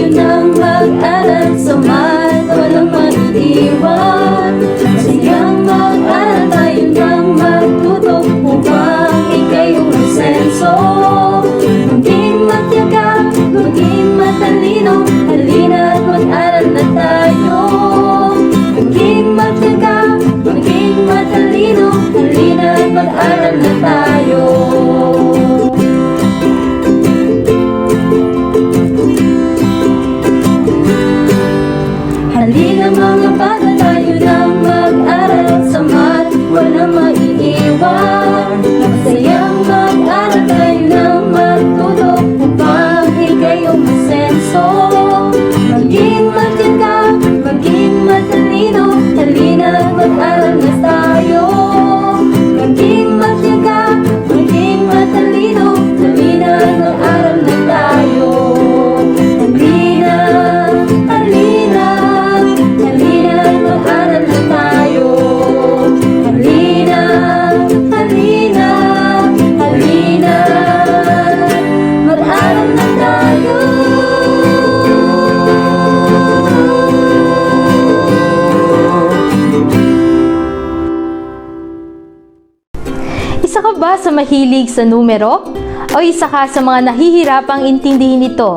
tayo nang mag-aral sa math, walang maiiwan. Masayang mag-aral tayo nang matuto upang ika'y umasenso. Maging matyaga, maging matalino, halina't mag-aral na tayo. Maging matyaga, maging matalino, halina't mag-aral na tayo. Halina mga bata, tayo nang mag-aral sa math, walang maiiwan. Masayang mag-aral tayo nang matuto upang ika'y umasenso. Maging matyaga, maging matalino, halina't mag-aral na tayo. Maging matyaga, maging matalino, halina't mag-aral na tayo. Halina, halina, halina't mag-aral na tayo. Halina, halina, halina, mag-aral na tayo. Isa ka ba sa mahilig sa numero? O isa ka sa mga nahihirapang intindihin ito?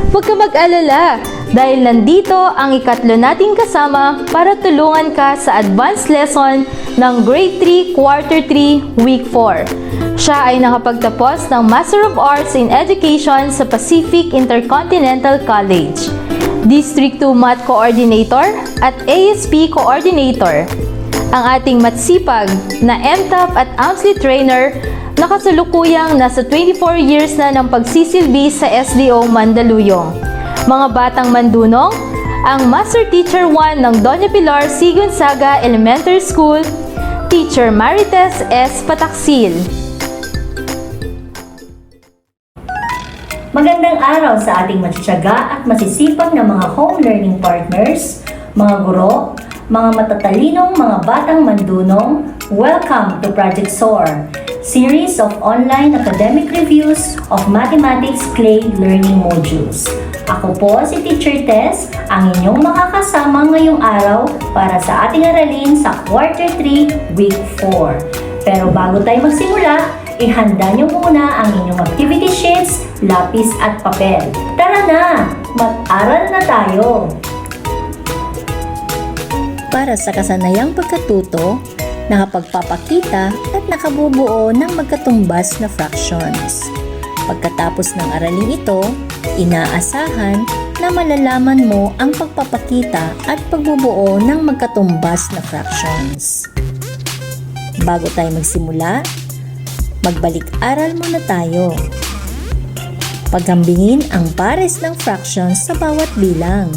Huwag ka mag-alala dahil nandito ang ikatlo nating kasama para tulungan ka sa advanced lesson ng Grade 3, Quarter 3, Week 4. Siya ay nakapagtapos ng Master of Arts in Education sa Pacific Intercontinental College, District 2 Math Coordinator at ASP Coordinator. Ang ating matsipag na MTAP at AMSLI trainer na kasalukuyang nasa 24 years na ng pagsisilbi sa SDO Mandaluyong. Mga batang mandunong, ang Master Teacher 1 ng Doña Pilar C. Gonzaga Elementary School, Teacher Marites S. Pataksil. Magandang araw sa ating matitiyaga at masisipag na mga home learning partners, mga guro, mga matatalinong mga batang mandunong. Welcome to Project SOAR, series of online academic reviews of mathematics clay learning modules. Ako po si Teacher Tess, ang inyong makakasama ngayong araw para sa ating aralin sa Quarter 3, Week 4. Pero bago tayo magsimula, ihanda nyo muna ang inyong activity sheets, lapis at papel. Tara na! Mag-aral na tayo! Para sa kasanayang pagkatuto, nakapagpapakita at nakabubuo ng magkatumbas na fractions. Pagkatapos ng araling ito, inaasahan na malalaman mo ang pagpapakita at pagbubuo ng magkatumbas na fractions. Bago tayo magsimula, magbalik-aral muna tayo. Paghambingin ang pares ng fractions sa bawat bilang.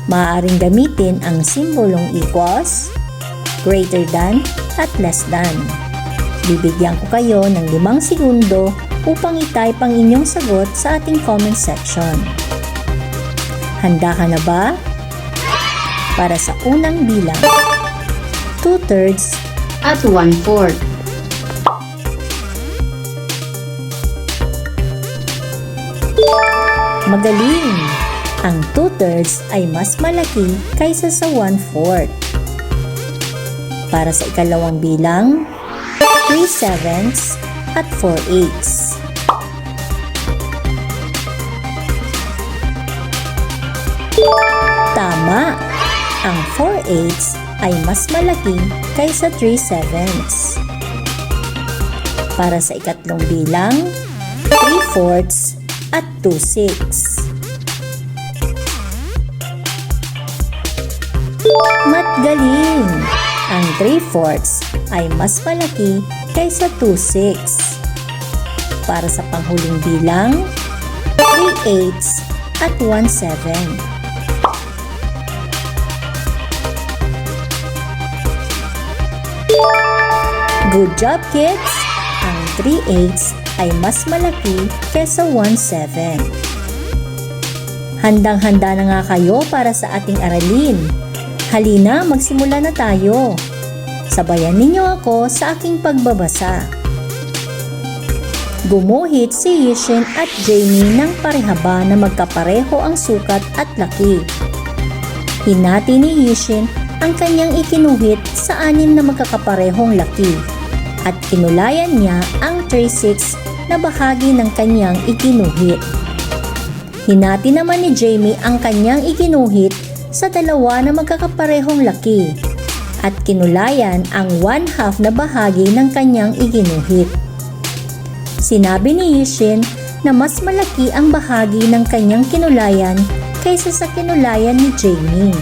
Maaaring gamitin ang simbolong equals, greater than, at less than. Bibigyan ko kayo ng 5 segundo upang i-type ang inyong sagot sa ating comment section. Handa ka na ba? Para sa unang bilang, 2/3 at 1/4. Magaling! Ang 2/3 ay mas malaki kaysa sa 1/4. Para sa ikalawang bilang, 3/7 at 4/8. Tama! Ang 4/8 ay mas malaki kaysa 3/7. Para sa ikatlong bilang, 3/4 at 2/6. Matgaling! Ang 3/4 ay mas malaki kaysa 2/6. Para sa panghuling bilang, 3/8 at 1/7. Good job, kids! Ang 3/8 ay mas malaki kaysa 1/7. Handang-handa na nga kayo para sa ating aralin. Halina, magsimula na tayo. Sabayan ninyo ako sa aking pagbabasa. Gumuhit si Yishin at Jamie ng parehaba na magkapareho ang sukat at laki. Hinati ni Yishin ang kanyang ikinuhit sa 6 na magkakaparehong laki at kinulayan niya ang 3/6 na bahagi ng kanyang ikinuhit. Hinati naman ni Jamie ang kanyang ikinuhit sa 2 na magkakaparehong laki at kinulayan ang 1/2 na bahagi ng kanyang ikinuhit. Sinabi ni Yishin na mas malaki ang bahagi ng kanyang kinulayan kaysa sa kinulayan ni Jamie.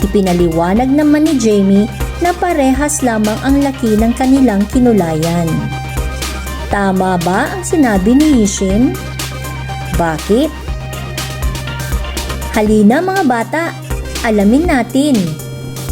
Ipinaliwanag naman ni Jamie na parehas lamang ang laki ng kanilang kinulayan. Tama ba ang sinabi ni Yishin? Bakit? Halina mga bata, alamin natin.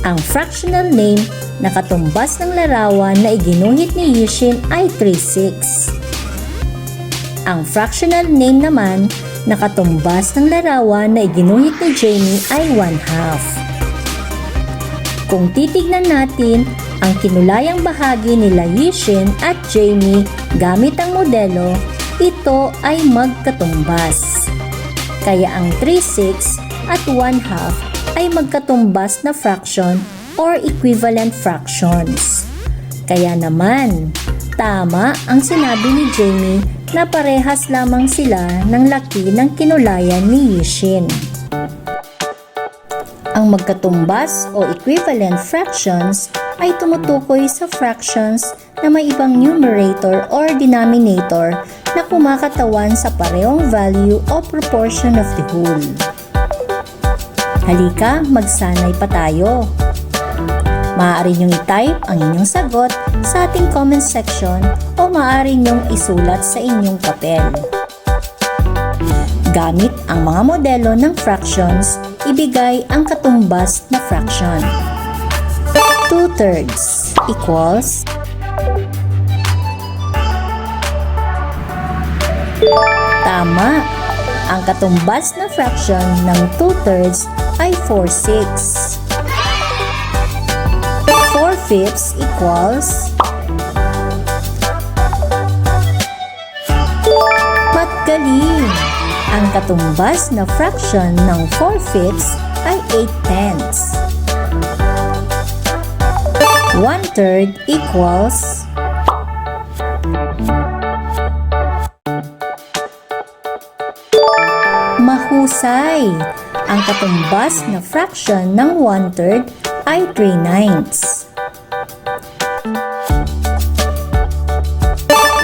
Ang fractional name na katumbas ng larawan na iginuhit ni Yishin ay 3/6. Ang fractional name naman na katumbas ng larawan na iginuhit ni Jamie ay 1/2. Kung titignan natin ang kinulayang bahagi nila Yishin at Jamie gamit ang modelo, ito ay magkatumbas. Kaya ang 3/6 at 1/2 ay magkatumbas na fraction or equivalent fractions. Kaya naman, tama ang sinabi ni Jamie na parehas lamang sila ng laki ng kinulayan ni Yishin. Ang magkatumbas o equivalent fractions ay tumutukoy sa fractions na may ibang numerator or denominator na kumakatawan sa parehong value o proportion of the whole. Halika, magsanay pa tayo. Maaari niyong i-type ang inyong sagot sa ating comment section o maaari niyong isulat sa inyong papel. Gamit ang mga modelo ng fractions, ibigay ang katumbas na fraction. 2/3 equals Tama! Ang katumbas na fraction ng 2/3 ay 4/6. 4/5 equals Matgaling! Ang katumbas na fraction ng 4/5 ay 8/10. 1/3 equals Mahusay! Ang katumbas na fraction ng 1/3 ay 3/9.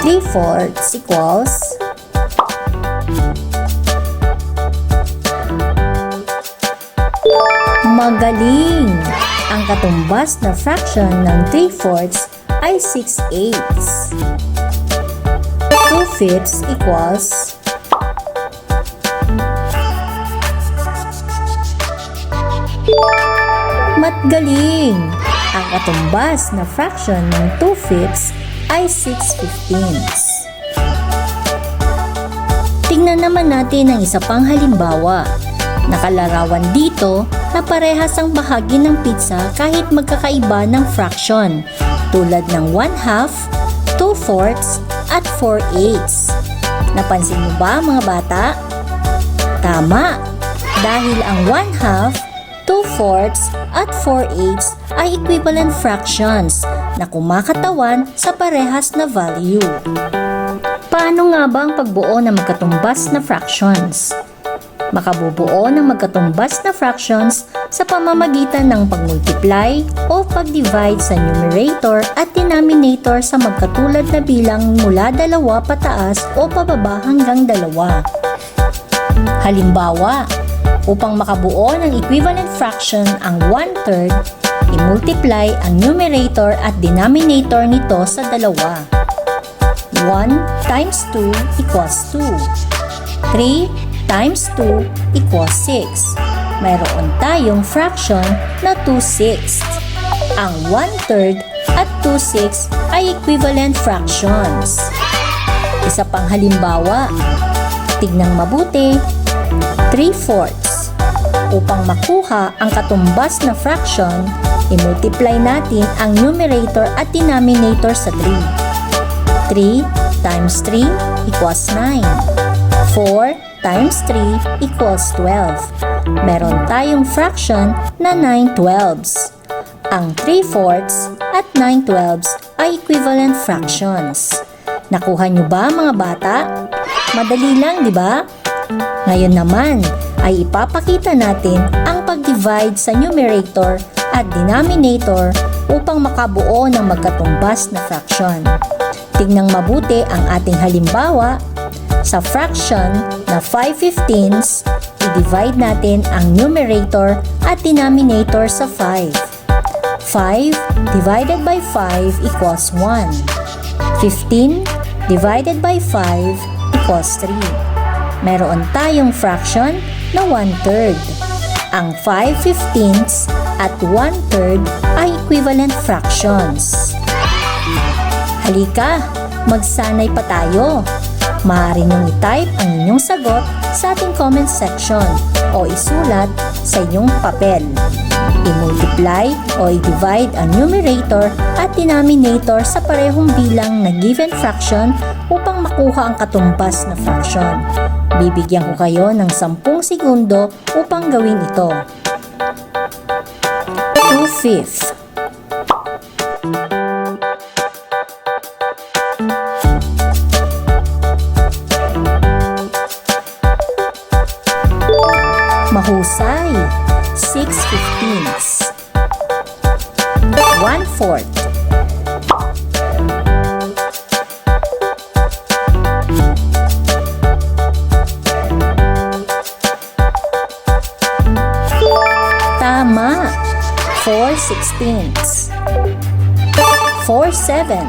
3/4 equals Magaling! Ang katumbas na fraction ng 3/4 ay 6/8. 2/5 equals Matgaling! Ang katumbas na fraction ng 2/5 ay 6/15. Tingnan naman natin ang isa pang halimbawa. Nakalarawan dito na parehas ang bahagi ng pizza kahit magkakaiba ng fraction tulad ng 1/2, 2/4 at 4/8. Napansin mo ba mga bata? Tama! Dahil ang 1/2, 2/4 at 4/8 ay equivalent fractions na kumakatawan sa parehas na value. Paano nga ba ang pagbuo ng magkatumbas na fractions? Makabubuo ng magkatumbas na fractions sa pamamagitan ng pagmultiply o pagdivide sa numerator at denominator sa magkatulad na bilang mula 2 pataas o pababa hanggang 2. Halimbawa, upang makabuo ng equivalent fraction ang 1/3, i-multiply ang numerator at denominator nito sa 2. 1 times 2 equals 2. 3 times 2 equals 6. Mayroon tayong fraction na 2/6. Ang 1/3 at 2/6 ay equivalent fractions. Isa pang halimbawa, tignang mabuti, 3/4. Upang makuha ang katumbas na fraction, i-multiply natin ang numerator at denominator sa 3. 3 times 3 equals 9. 4 times 3 equals 12. Meron tayong fraction na 9/12. Ang 3/4 at 9/12 ay equivalent fractions. Nakuha nyo ba mga bata? Madali lang, di ba? Ngayon naman ay ipapakita natin ang pag-divide sa numerator at denominator upang makabuo ng magkatumbas na fraction. Tingnan mabuti ang ating halimbawa. Sa fraction na 5/15, i-divide natin ang numerator at denominator sa 5. 5 divided by 5 equals 1. 15 divided by 5 equals 3. Meron tayong fraction na 1/3. Ang 5/15 at 1/3 ay equivalent fractions. Halika, magsanay pa tayo. Maaari niyong i-type ang inyong sagot sa ating comment section o isulat sa inyong papel. I-multiply o i-divide ang numerator at denominator sa parehong bilang na given fraction upang makuha ang katumbas na fraction. Bibigyan ko kayo ng 10 segundo upang gawin ito. 2/5. Mahusay. 6/15. 1/4. Tama. 4/16. 4/7.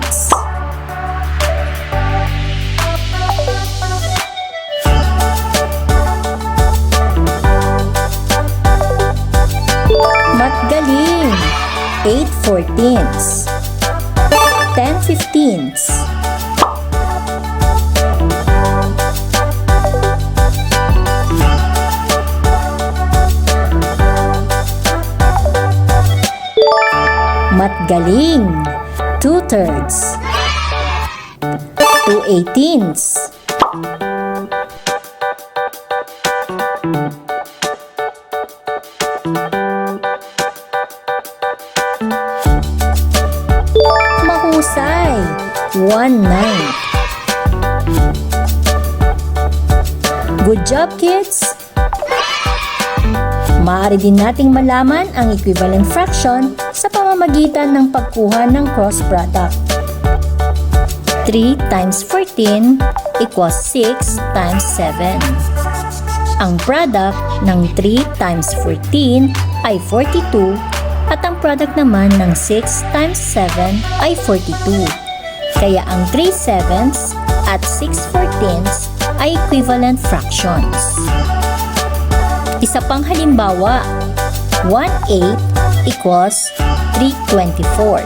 Matgaling! 8/14. 10/15. Matgaling! 2/3. 2/18. Mahusay! 1/9. Good job, kids! Maaari din nating malaman ang equivalent fraction sa pamamagitan ng pagkuha ng cross product. 3 times 14 equals 6 times 7. Ang product ng 3 times 14 ay 42 at ang product naman ng 6 times 7 ay 42. Kaya ang 3/7 at 6/14 ay equivalent fractions. Isa pang halimbawa, 1/8 equals 3/24.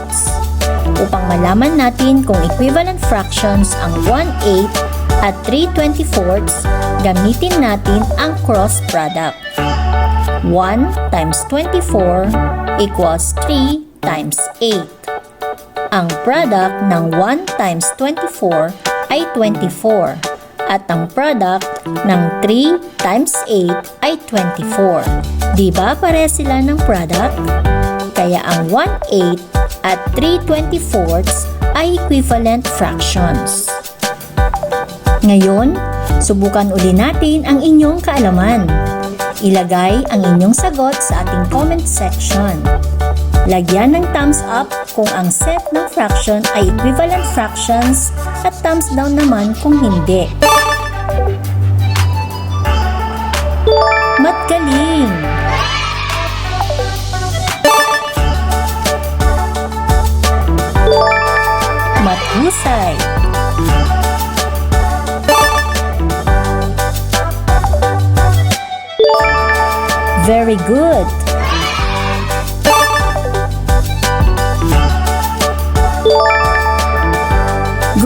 Upang malaman natin kung equivalent fractions ang 1/8 at 3/24, gamitin natin ang cross product. 1 times 24 equals 3 times 8. Ang product ng 1 times 24 ay 24. At ang product ng 3 times 8 ay 24. Diba pare sila ng product? Kaya ang 1/8 at 3/24 ay equivalent fractions. Ngayon, subukan uli natin ang inyong kaalaman. Ilagay ang inyong sagot sa ating comment section. Lagyan ng thumbs up kung ang set ng fraction ay equivalent fractions at thumbs down naman kung hindi. Matgaling! Mathusay! Very good!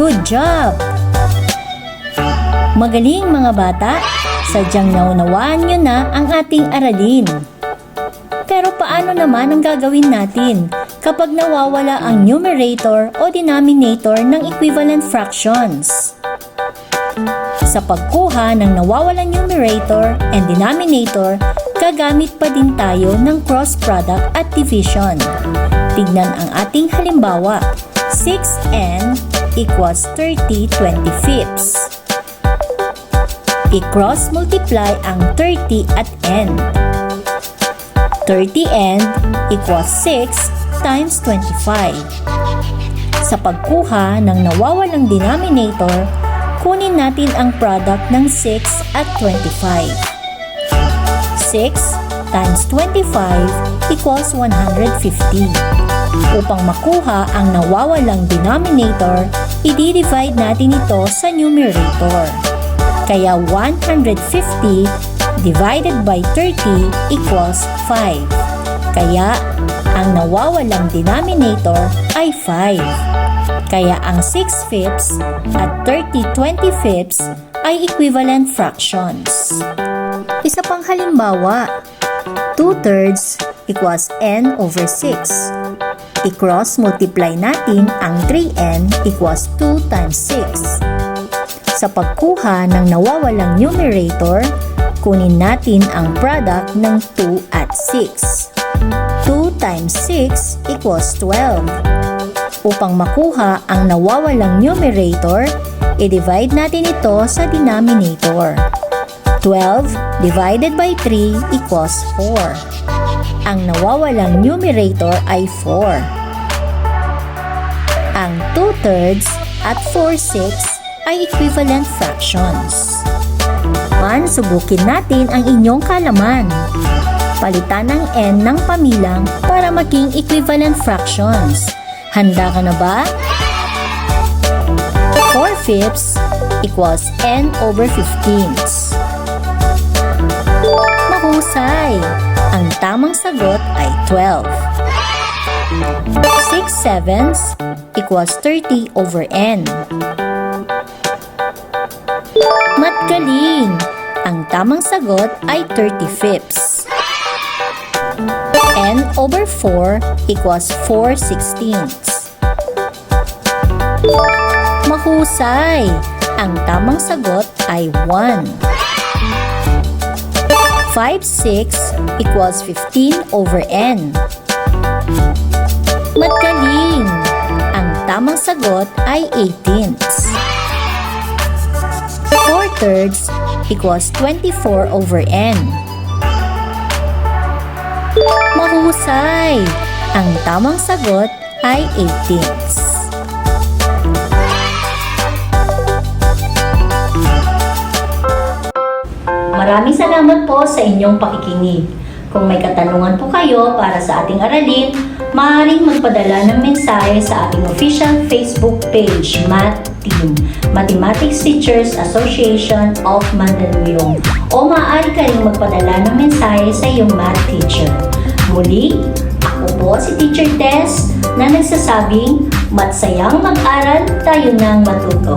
Good job! Magaling mga bata! Sadyang naunawaan nyo na ang ating aralin. Pero paano naman ang gagawin natin kapag nawawala ang numerator o denominator ng equivalent fractions. Sa pagkuha ng nawawalang numerator and denominator, gagamit pa din tayo ng cross product at division. Tignan ang ating halimbawa. 6n equals 30/25. I-cross multiply ang 30 at n. 30n equals 6 times 25. Sa pagkuha ng nawawalang denominator, kunin natin ang product ng 6 at 25. 6 times 25 equals 150. Upang makuha ang nawawalang denominator, i-divide natin ito sa numerator. Kaya 150 divided by 30 equals 5. Kaya ang nawawalang denominator ay 5. Kaya ang 6/5 at 30/25 ay equivalent fractions. Isa pang halimbawa, 2/3 equals n over 6. I-cross multiply natin ang 3n equals 2 times 6. Sa pagkuha ng nawawalang numerator, kunin natin ang product ng 2 at 6. 2 times 6 equals 12. Upang makuha ang nawawalang numerator, i-divide natin ito sa denominator. 12 divided by 3 equals 4. Ang nawawalang numerator ay 4. Ang 2/3 at 4/6 ay equivalent fractions. Subukin natin ang inyong kalaman. Palitan ang n ng pamilang para maging equivalent fractions. Handa ka na ba? 4/5 equals n over 15. Mahusay! Ang tamang sagot ay 12. 6/7 equals 30 over n. Matgaling! Ang tamang sagot ay 30/5. N over 4 equals 4/16. Mahusay! Ang tamang sagot ay 1. 5/6 equals 15 over n. Matgaling! Ang tamang sagot ay 18ths. 4/3 equals 24 over n. Mahusay! Ang tamang sagot ay 18ths. Maraming salamat po sa inyong pakikinig. Kung may katanungan po kayo para sa ating aralin, maaaring magpadala ng mensahe sa ating official Facebook page, Math Team, Mathematics Teachers Association of Mandaluyong, o maaari ka rin magpadala ng mensahe sa iyong math teacher. Muli, ako po si Teacher Tess na nagsasabing, matsayang mag-aral tayo ng matuto.